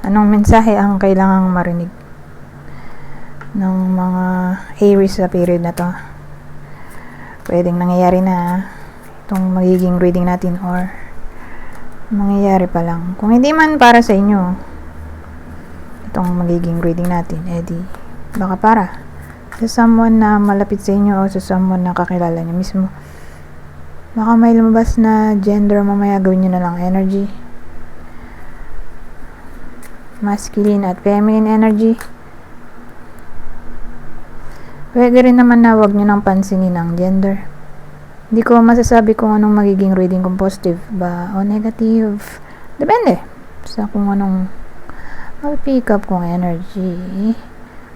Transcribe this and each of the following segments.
Anong mensahe ang kailangang marinig ng mga Aries sa period na to? Pwedeng nangyayari na itong magiging reading natin or mangyayari pa lang. Kung hindi man para sa inyo itong magiging reading natin, edi baka para sa someone na malapit sa inyo o sa someone na kakilala nyo mismo. Baka may lumabas na gender, mamaya gawin nyo na lang energy. Masculine at feminine energy. Pwede rin naman na wag nyo nang pansinin ang gender. Hindi ko masasabi kung anong magiging reading, kung positive ba o negative. Depende sa kung anong mag-pick up kong energy.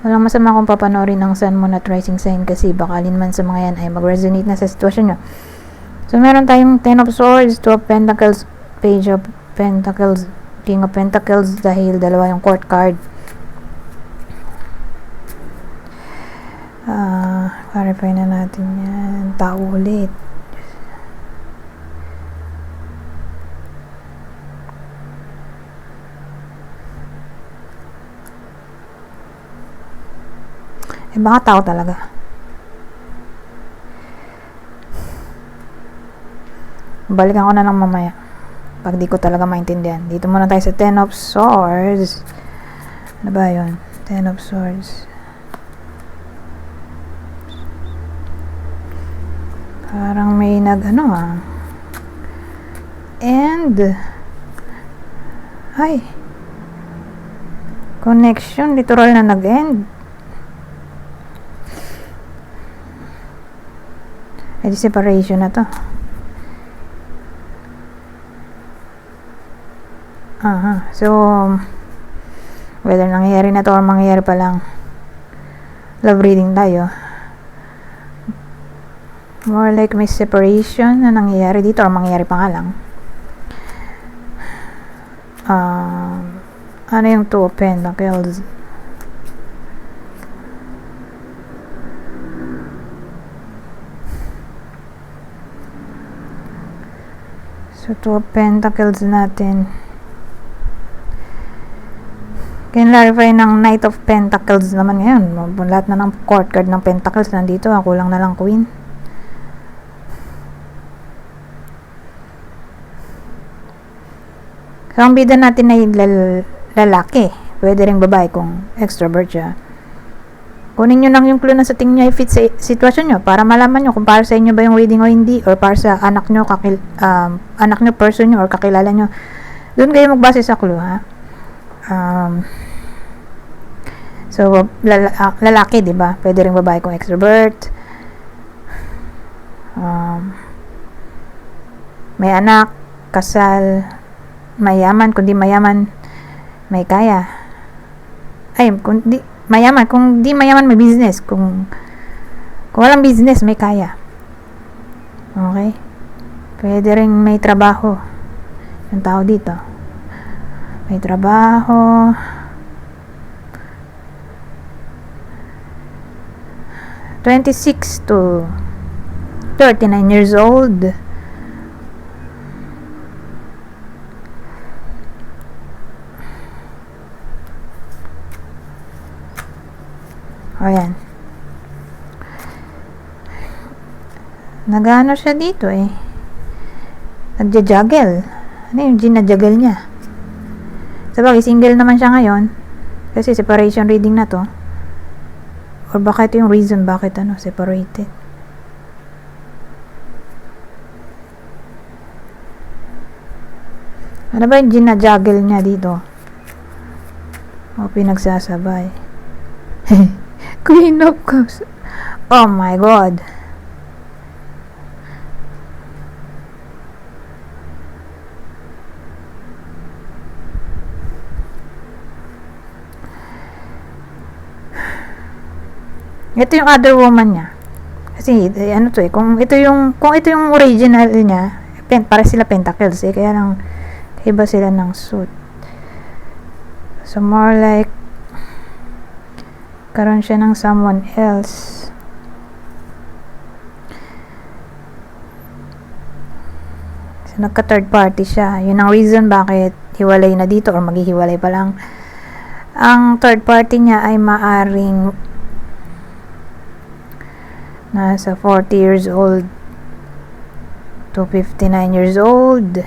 Walang masama kung papanoorin ang Sun, Moon at Rising sign kasi baka alin man sa mga yan ay mag-resonate na sa sitwasyon nyo. So, meron tayong Ten of Swords, Two of Pentacles, Page of Pentacles, King of Pentacles dahil dalawa yung court card. Clarify na natin yan. Tao ulit. Baka tao talaga. Balikan ko na lang mamaya pag di ko talaga maintindihan. Dito muna tayo sa Ten of Swords. Ano ba yun? Ten of Swords. Parang may and connection literal na nag-end. Separation na to. So whether nangyayari na to or mangyayari pa lang, love reading tayo. More like may separation na nangyayari dito or mangyayari pa nga lang. Ano yung Two of Pentacles? So, Two of Pentacles natin. Clarify ng Knight of Pentacles naman ngayon. Lahat na ng court card ng Pentacles nandito. Kulang na lang Queen. So, ang bida natin ay lalaki. Pwede rin babae kung extrovert siya. Kunin nyo lang yung clue na sa tingin nyo ay fit sa sitwasyon nyo para malaman nyo kung para sa inyo ba yung reading o hindi, or para sa anak nyo, person nyo or kakilala nyo. Doon kayo magbase sa clue, ha? So, lalaki, diba? Pwede rin babae kung extrovert. May anak, kasal, mayaman, kung di mayaman, may kaya. Kung di mayaman, kung di mayaman, may business. Kung walang business, may kaya. Okay? Pwede rin may trabaho. Yung tao dito. May trabaho. (26 to 39 years old. Ayan. Nagano siya dito eh. Nagja-juggle. Ano yung ginajuggle niya? Sabagay, single naman siya ngayon. Kasi separation reading na to. Or baka ito yung reason bakit separated. Ano ba yung ginajuggle niya dito? O pinagsasabay. Queen of Cups. Oh my God. Ito yung other woman niya. Kasi kung ito yung original niya, para sila pentacles kaya lang iba sila ng suit. So more like karon siya ng someone else. So nagka third party siya. Yun ang reason bakit hiwalay na dito or maghihiwalay pa lang. Ang third party niya ay maaring nasa 40 years old to 59 years old.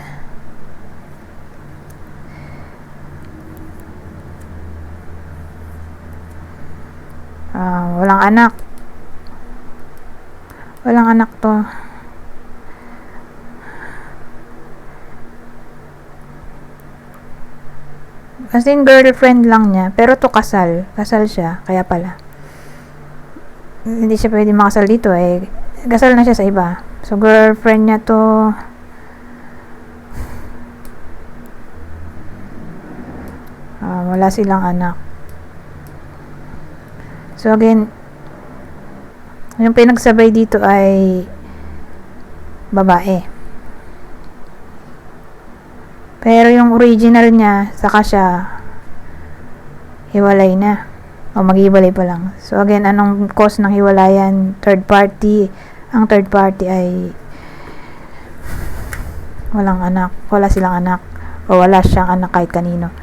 Walang anak. Walang anak to. As in, girlfriend lang niya. Pero to kasal. Kasal siya. Kaya pala. Hindi siya pwede makasal dito eh. Kasal na siya sa iba. So, girlfriend niya to. Wala silang anak. So, again, yung pinagsabay dito ay babae. Pero yung original niya, saka siya hiwalay na. O maghiwalay pa lang. So again, anong cause ng hiwalayan? Third party. Ang third party ay walang anak. Wala silang anak. O wala siyang anak kahit kanino.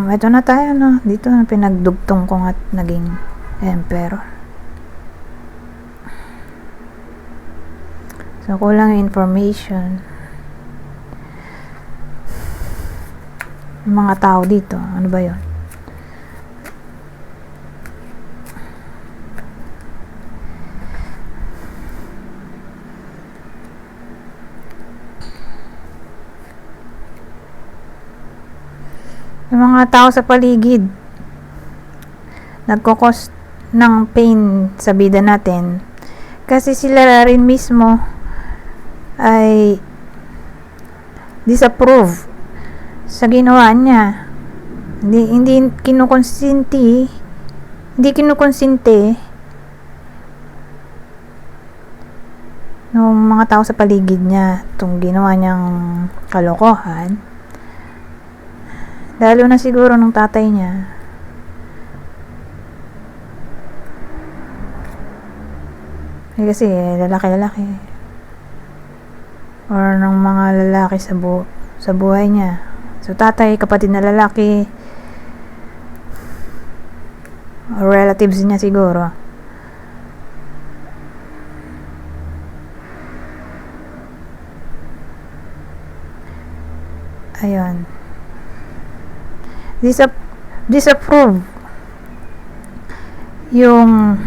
Ito na tayo, no? Dito na pinagdugtong ko at naging emperor. So, kulang yung information. Yung mga tao dito, ano ba yun? Yung mga tao sa paligid nagkukos ng pain sa bida natin kasi sila rin mismo ay disapprove sa ginawa niya. Hindi kinukonsente ng mga tao sa paligid niya itong ginawa niyang kalokohan. Lalo na siguro ng tatay niya. Kasi lalaki. Or ng mga lalaki sa buhay niya. So tatay, kapatid na lalaki. Or relatives niya siguro. Ayun. Disapprove yung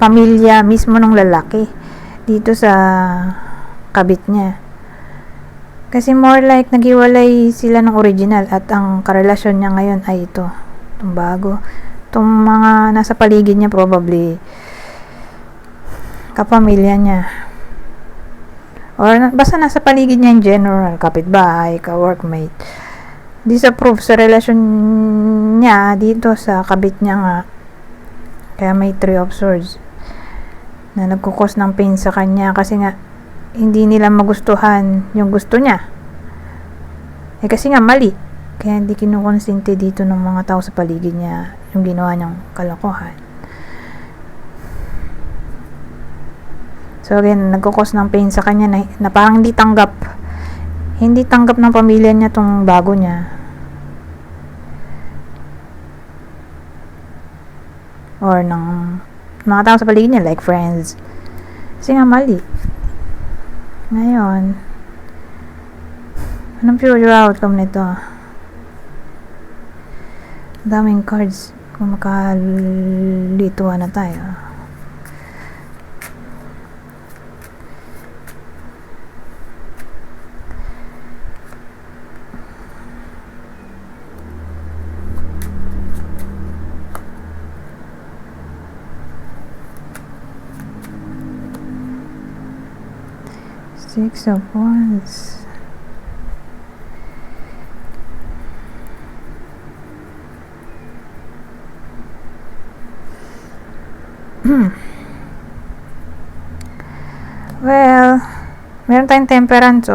pamilya mismo ng lalaki dito sa kabit niya. Kasi more like naghiwalay sila ng original at ang karelasyon niya ngayon ay itong bago. Itong mga nasa paligid niya probably kapamilya niya. Or basta nasa paligid niya in general, kapitbahay, ka-workmate. Disapprove sa relasyon niya dito sa kabit niya nga. Kaya may 3 of swords na nagkukos ng pain sa kanya kasi nga hindi nila magustuhan yung gusto niya. Kasi nga mali. Kaya hindi kinukonsente dito ng mga tao sa paligid niya yung ginawa niyang kalokohan. So again, nagkukos ng pain sa kanya na parang hindi tanggap ng pamilya niya tong bago niya. Or ng mga tao sa paligid niya, like friends. Kasi nga mali. Ngayon, anong future outcome nito? Daming cards. Kung makalituan na tayo. Six of Wands. Well, meron tayong Temperance,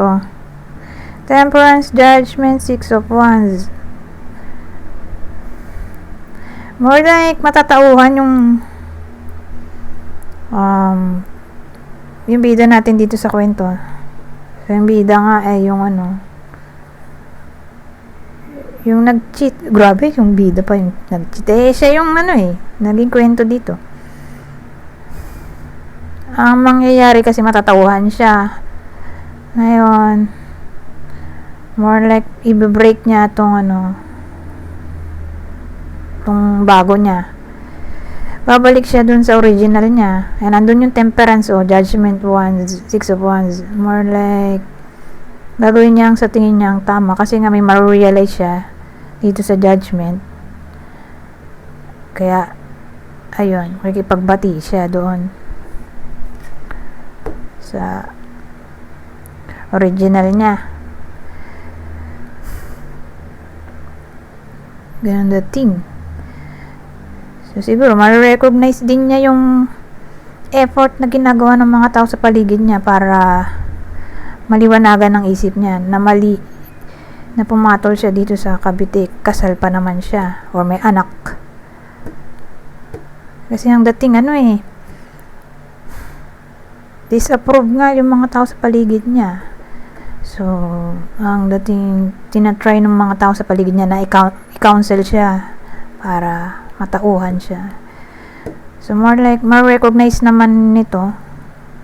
Temperance, Judgment, Six of Wands. More like matatauhan yung yung bida natin dito sa kwento. So, yung bida nga ay yung yung nag-cheat. Grabe, yung bida pa yung nag-cheat. Siya yung naging kwento dito. Ang mangyayari kasi matatauhan siya. Ngayon, more like i-break niya tong bago niya. Babalik siya dun sa original niya. And andun yung temperance judgment wands, 6 of wands. More like gagawin niya ang sa tingin niya ang tama kasi nga may ma-realize siya dito sa judgment. Kaya ayun, makikipagbati siya doon sa original niya. Ganun dating. So siguro ma-recognize din niya yung effort na ginagawa ng mga tao sa paligid niya para maliwanagan ng isip niya na mali na pumatol siya dito sa Cavite. Kasal pa naman siya or may anak. Kasi ang dating disapprove nga yung mga tao sa paligid niya. So, ang dating tinatry ng mga tao sa paligid niya na i-counsel siya para matauhan siya. So, more like ma-recognize naman nito,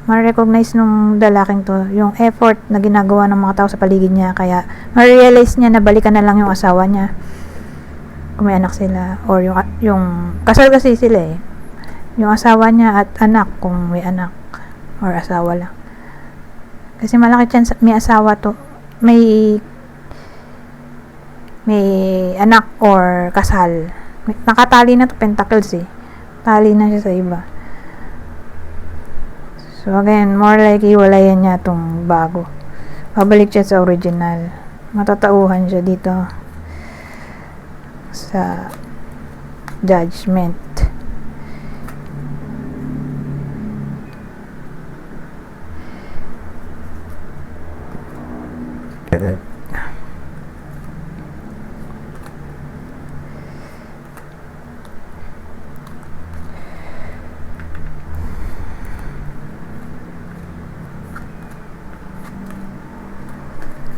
ma-recognize nung dalaking to yung effort na ginagawa ng mga tao sa paligid niya, kaya ma-realize niya na balikan na lang yung asawa niya kung may anak sila, or yung kasal kasi sila yung asawa niya at anak kung may anak or asawa lang, kasi malaki chance may asawa to, may anak or kasal. Nakatali na to, pentacles tali na siya sa iba. So again, more like iwalayan niya tong bago. Babalik siya sa original. Matatauhan siya dito sa judgment.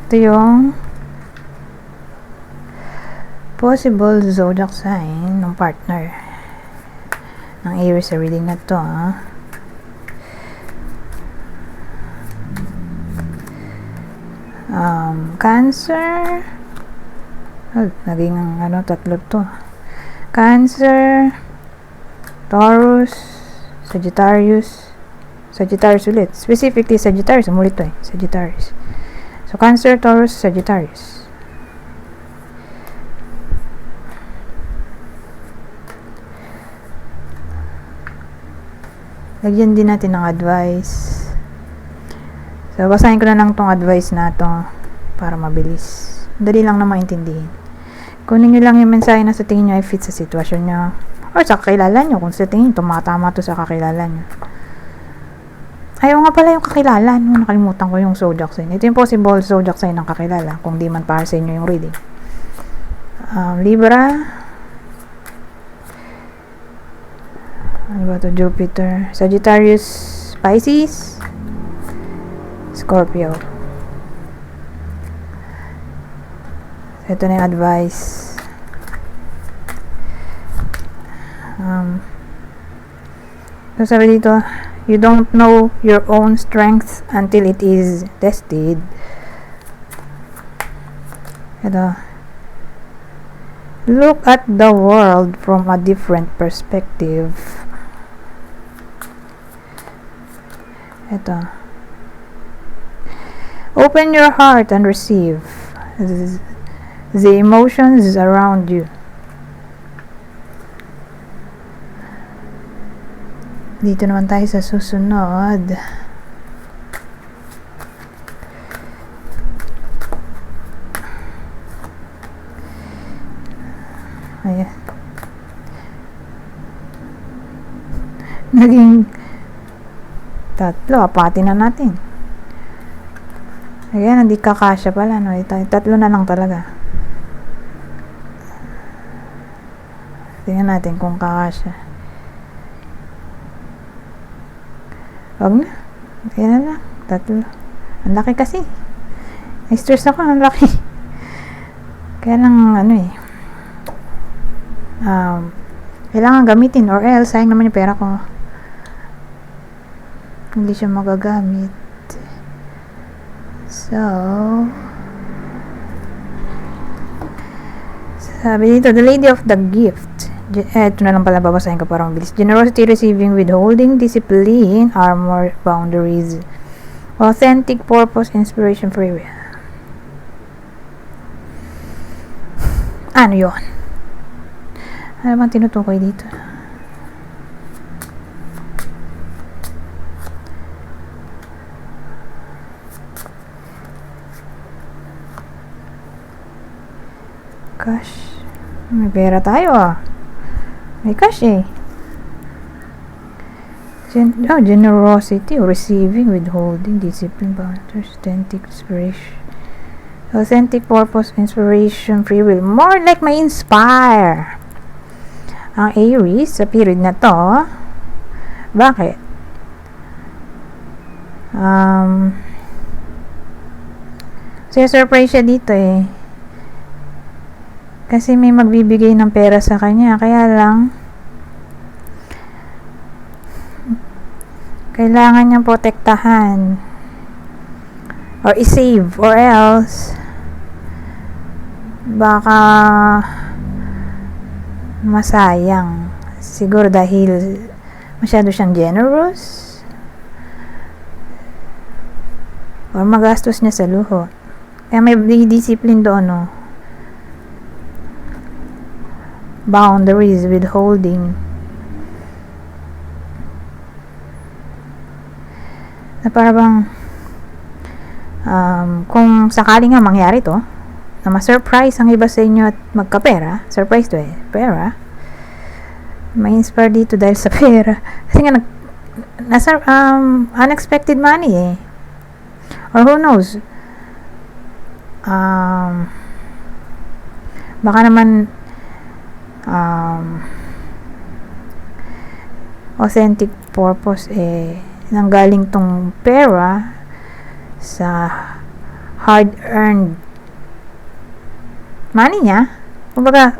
Ito yung possible zodiac sign ng partner ng Aries sa reading na to. Cancer. Naging tatlo to. Cancer, Taurus, Sagittarius ulit. Specifically Sagittarius, umulit to Sagittarius. So, Cancer, Taurus, Sagittarius. Lagyan din natin ng advice. So, basahin ko na lang tong advice na to para mabilis. Dali lang na maintindihin. Kunin nyo lang yung mensahe na sa tingin nyo ay fit sa sitwasyon nyo or sa kakilala nyo. Kung sa tingin tumatama to sa kakilala nyo. Ayaw nga pala yung kakilala. Nakalimutan ko yung zodiac sign. Ito yung possible zodiac sign ng kakilala. Kung di man para sa inyo yung reading. Libra. Ano ba ito? Jupiter. Sagittarius. Pisces. Scorpio. Ito na yung advice. So sabi dito, you don't know your own strength until it is tested. Ito. Look at the world from a different perspective. Ito. Open your heart and receive the emotions around you. Dito naman tayo sa susunod. Ayan. Naging tatlo. Apatin na natin. Ayan, hindi kakasya pala. No? Tatlo na lang talaga. Tingnan natin kung kakasya. Wag na. Kaya na lang. 3. Ang laki kasi. Na-stress ako. Ang laki. Kaya lang, kailangan gamitin or else, sayang naman yung pera ko. Hindi siya magagamit. So, sabi dito, the lady of the gift. Ito na lang pala, babasahin ko para mabilis. Generosity, receiving, withholding, discipline, armor, boundaries, authentic, purpose, inspiration, free will. Ano yun? Ano bang tinutukoy dito? Cash. May pera tayo May cash generosity, receiving, withholding, discipline, boundaries, authentic, purpose, inspiration, free will. More like may inspire. Ang Aries sa period na to, bakit? Surprise siya dito kasi may magbibigay ng pera sa kanya, kaya lang kailangan niyang protektahan or i-save or else baka masayang. Siguro dahil masyado siyang generous or magastos niya sa luho. Kaya may discipline doon boundaries, withholding. Na para bang kung sakali nga mangyari to, na ma-surprise ang iba sa inyo at magkapera, surprise to pera, may inspire dito dahil sa pera. Kasi nga unexpected money or who knows, baka naman authentic purpose nanggaling tong pera sa hard-earned money niya, kumbaga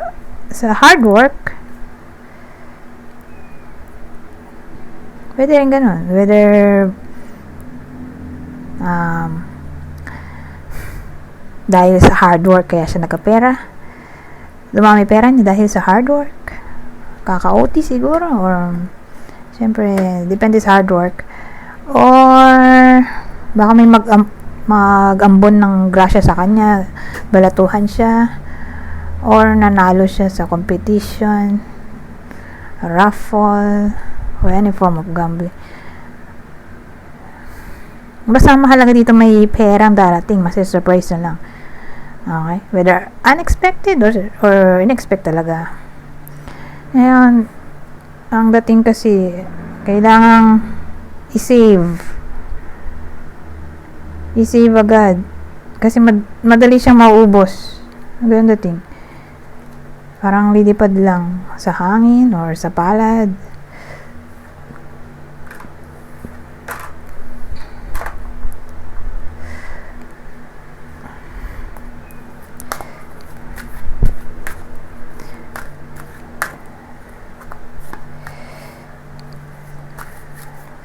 sa hard work. Pwede rin ganun, whether dahil sa hard work kaya siya nagkapera, dumami pera niya dahil sa hard work, kaka-OT siguro, or syempre depende sa hard work, or baka may mag-ambon ng grasya sa kanya, balatuhan siya, or nanalo siya sa competition, raffle, or any form of gambling. Basta mahalaga dito may perang darating, masi-surprise na lang. Okay? Whether unexpected or inexpected talaga. Ngayon, ang dating kasi, kailangang i-save. I-save agad. Kasi madali siyang mauubos. Ang dating. Parang lilipad lang sa hangin or sa palad.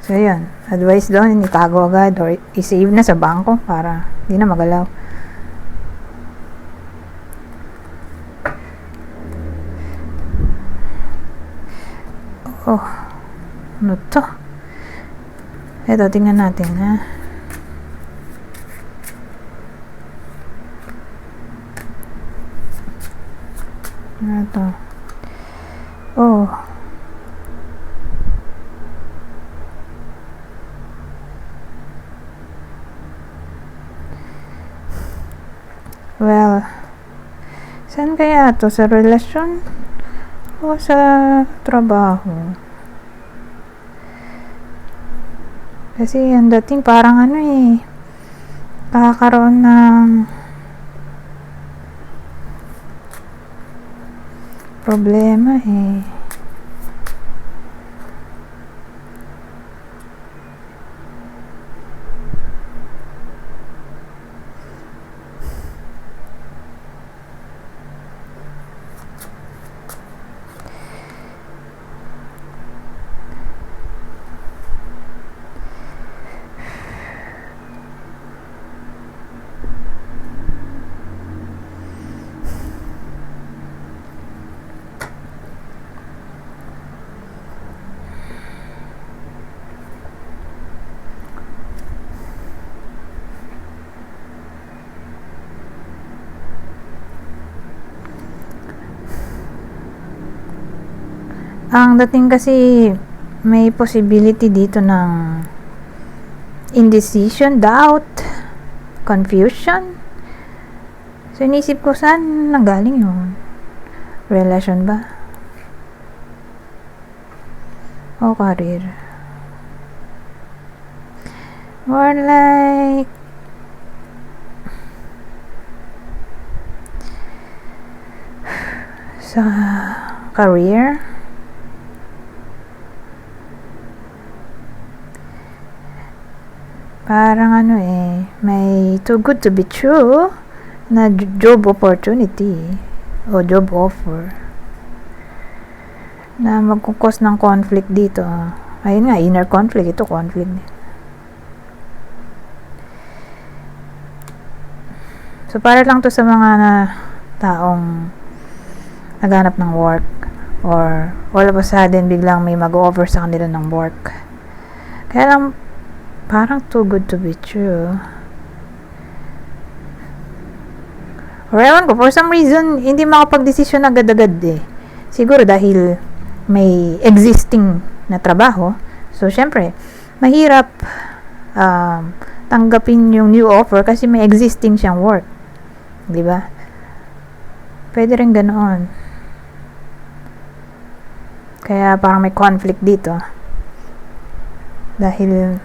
So, yun. Advice doon, itago agad or i-save na sa bangko para hindi na magalaw. Oh, ano to? Ito, tingnan natin, ha? Ano to? Oh, well, saan kaya to? Sa relasyon o sa trabaho? Kasi ang dating parang kakaroon ng problema Ang dating kasi may possibility dito ng indecision, doubt, confusion. So inisip ko, saan nanggaling yun? Relasyon ba? O career? More like sa career. Parang may too good to be true na job opportunity o job offer na magkukos ng conflict dito. Ayun nga, inner conflict. Ito conflict. So, para lang to sa mga taong naghanap ng work or all of a sudden biglang may mag-offer sa kanila ng work. Kaya lang, parang too good to be true. Or ewan ko, for some reason, hindi makapag-desisyon agad-agad eh. Siguro dahil may existing na trabaho. So, syempre, mahirap tanggapin yung new offer kasi may existing siyang work. Diba? Pwede rin ganoon. Kaya parang may conflict dito. Dahil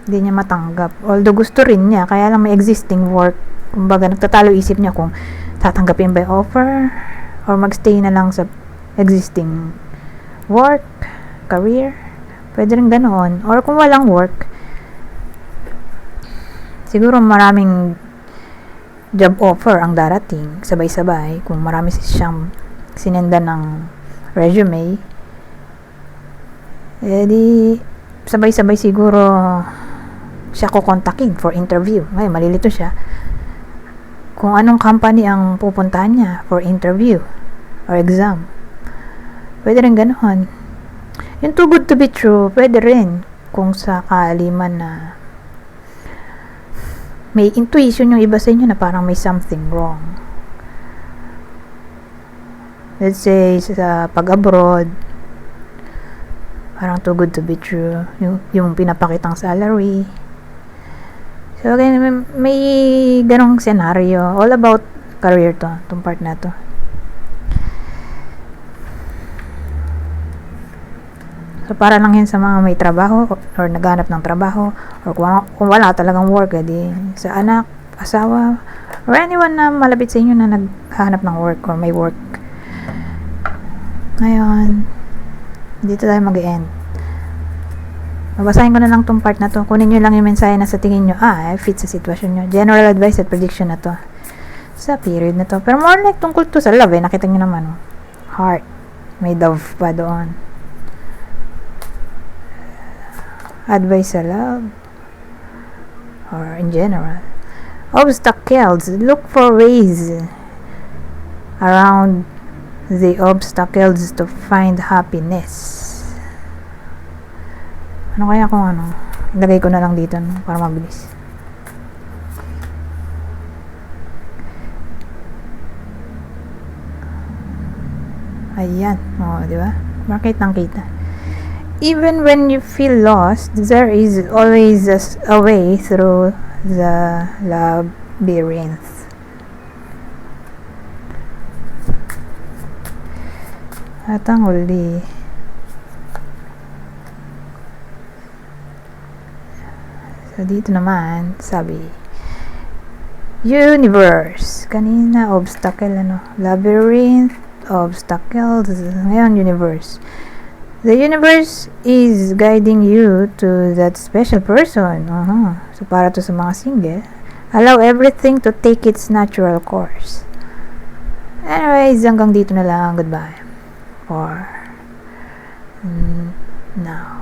hindi niya matanggap. Although gusto rin niya, kaya lang may existing work. Kumbaga, nagtatalo isip niya kung tatanggapin ba yung offer or magstay na lang sa existing work, career. Pwede rin ganoon. Or kung walang work, siguro maraming job offer ang darating, sabay-sabay. Kung marami siyang sinenda ng resume, di sabay-sabay siguro siya kukontakin for interview. Ngayon, malilito siya kung anong company ang pupuntahan niya for interview or exam. Pwede rin ganoon. Yung too good to be true, pwede rin kung sakali man na may intuition yung iba sa inyo na parang may something wrong. Let's say, sa pag-abroad, parang too good to be true. Yung pinapakitang salary. So, okay, may ganong scenario. All about career to. Itong part na to. So, para lang yan sa mga may trabaho or naghanap ng trabaho or kung wala talagang work, edi sa anak, asawa, or anyone na malapit sa inyo na naghahanap ng work or may work. Ngayon, dito tayo mag-end. Babasahin ko na lang tong part na to. Kunin nyo lang yung mensahe na sa tingin nyo, fit sa sitwasyon nyo. General advice at prediction na to. Sa period na to. Pero more like tungkol to sa love, nakita nyo naman, heart. May dove pa doon. Advice sa love. Or in general. Obstacles. Look for ways around the obstacles to find happiness. Ano kaya kung ilagay ko na lang dito para mabilis. Ayan. Di ba? Bakit nang kita? Even when you feel lost, there is always a way through the labyrinth. At ang uli, so dito naman, sabi, universe. Kanina, obstacle, labyrinth, obstacles. Ngayon, universe. The universe is guiding you to that special person. So, para to sa mga single, allow everything to take its natural course. Anyways, hanggang dito na lang. Goodbye. For now.